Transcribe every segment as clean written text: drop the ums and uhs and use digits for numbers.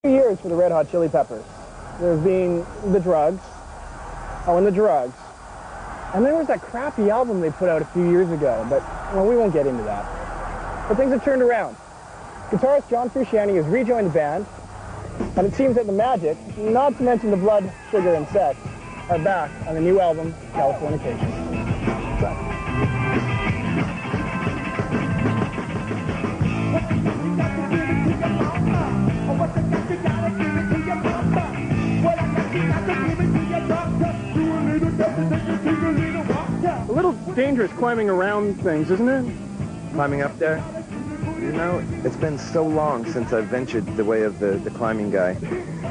Years for the Red Hot Chili Peppers. There's been the drugs. Oh, and the drugs. And there was that crappy album they put out a few years ago, but, well, we won't get into that. But things have turned around. Guitarist John Frusciante has rejoined the band, and it seems that the Magic, not to mention the blood, sugar, and sex, are back on the new album, Californication. A little dangerous climbing around things, isn't it? Climbing up there? You know, it's been so long since I've ventured the way of the climbing guy.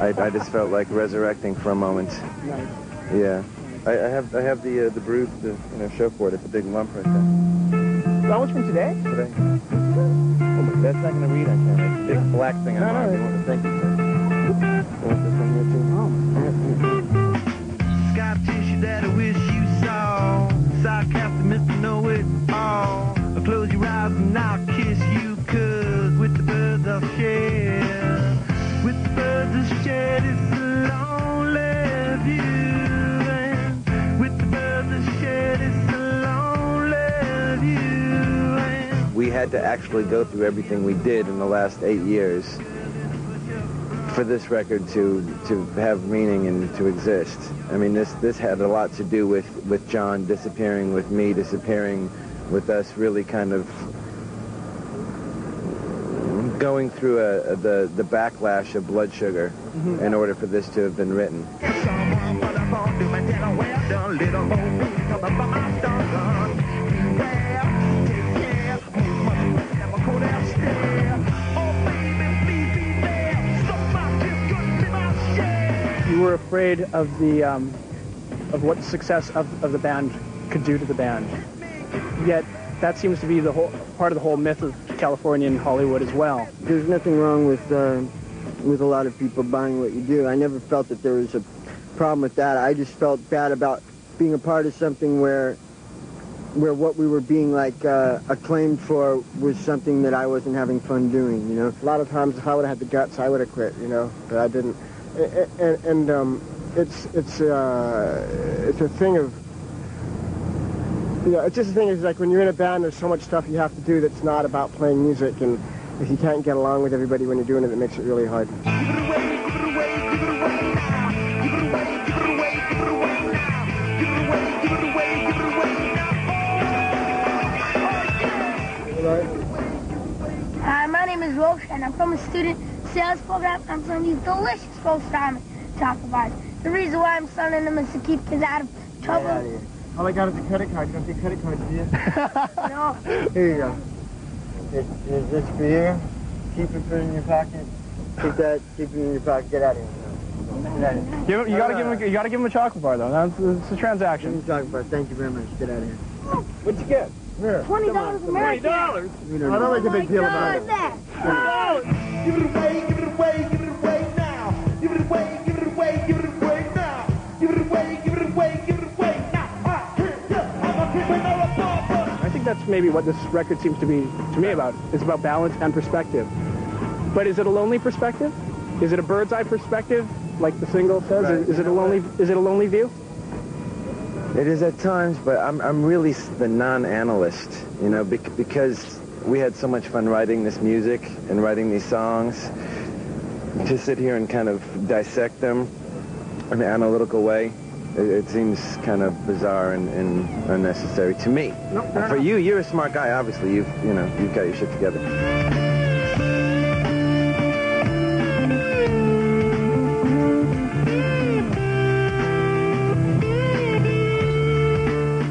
I just felt like resurrecting for a moment. Nice. Yeah. I have the bruise to show for it. It's a big lump right there. That one's from today? Today. Oh, but that's not going to read on camera. It's a big black thing on my arm. You want to thank you, sir. You want this one here too? Scar tissue that I wish you saw. Sarcastic, Mr. Know-It-All. Close your eyes and I'll kiss you, 'cause with the birds I'll share. With the birds I'll share this lonely view. And with the birds I'll share this lonely view. And we had to actually go through everything we did in the last 8 years for this record to have meaning and to exist. I mean, this had a lot to do with John disappearing, with me disappearing, with us really kind of going through the backlash of blood sugar in order for this to have been written. You were afraid of the of what success of the band could do to the band. Yet that seems to be the whole part of the whole myth of California and Hollywood as well. There's nothing wrong with a lot of people buying what you do. I never felt that there was a problem with that. I just felt bad about being a part of something where what we were being acclaimed for was something that I wasn't having fun doing. You know, a lot of times if I would have had the guts, I would have quit. You know, but I didn't. And it's a thing of. You know, it's just the thing is, like, when you're in a band, there's so much stuff you have to do that's not about playing music, and if you can't get along with everybody when you're doing it, it makes it really hard. Hi, my name is Roche, and I'm from a student sales program. I'm selling these delicious roast salmon chocolate bars. The reason why I'm selling them is to keep kids out of trouble. All I got is a credit card. You don't take credit cards, do you? No. Here you go. Is this for you? Keep it in your pocket. Keep it in your pocket. Get out of here. Get out of here. You gotta give him a chocolate bar though. It's a transaction. Give me a chocolate bar. Thank you very much. Get out of here. What'd you get? Here. $20 American. $20? I don't make a big deal about it. $20. give it away, give it away, give it away now. Give it away, give it away, give it away now. Give it away, give it away, give it away now. I think that's maybe what this record seems to be, to me, about. It's about balance and perspective. But is it a lonely perspective? Is it a bird's eye perspective, like the single says? Right. Is it a lonely view? It is at times, but I'm really the non-analyst, you know, because we had so much fun writing this music and writing these songs. To sit here and kind of dissect them in an analytical way, it seems kind of bizarre and unnecessary to me. Nope, for you, you're a smart guy. Obviously, you've got your shit together.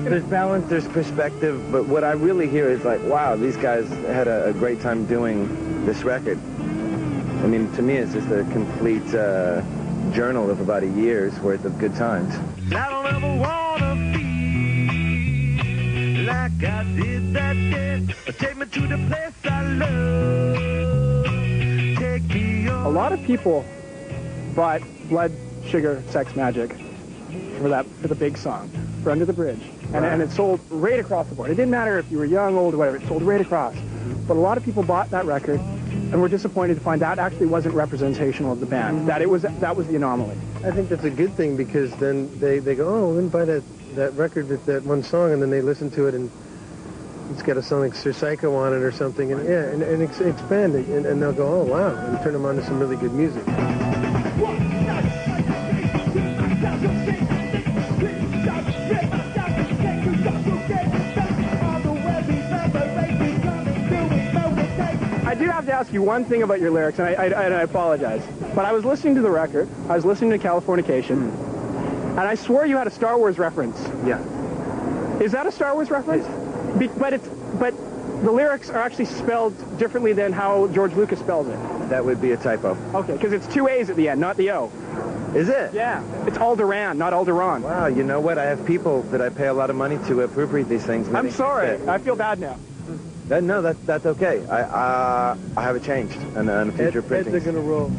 There's balance, there's perspective, but what I really hear is like, wow, these guys had a great time doing this record. I mean, to me, it's just a complete journal of about a year's worth of good times. I don't ever wanna feel like I did that day. Take me to the place I love. Take me on. A lot of people bought Blood, Sugar, Sex, Magic for the big song, for Under the Bridge. And it sold right across the board. It didn't matter if you were young, old, whatever. It sold right across. But a lot of people bought that record And we're disappointed to find that actually wasn't representational of the band. That was the anomaly. I think that's a good thing, because then they go, oh, we didn't buy that record with that one song, and then they listen to it and it's got a song like Sir Psycho on it or something, and yeah, and expand it, and they'll go, oh wow, and turn them on to some really good music. I do have to ask you one thing about your lyrics, and I apologize. But I was listening to the record, I was listening to Californication, and I swore you had a Star Wars reference. Yeah. Is that a Star Wars reference? But the lyrics are actually spelled differently than how George Lucas spells it. That would be a typo. Okay, because it's 2 A's at the end, not the O. Is it? Yeah. It's Alderaan, not Alderaan. Wow, you know what? I have people that I pay a lot of money to proofread these things. I'm sorry. I feel bad now. No, that's okay. I have it changed and future printings. Heads are gonna roll.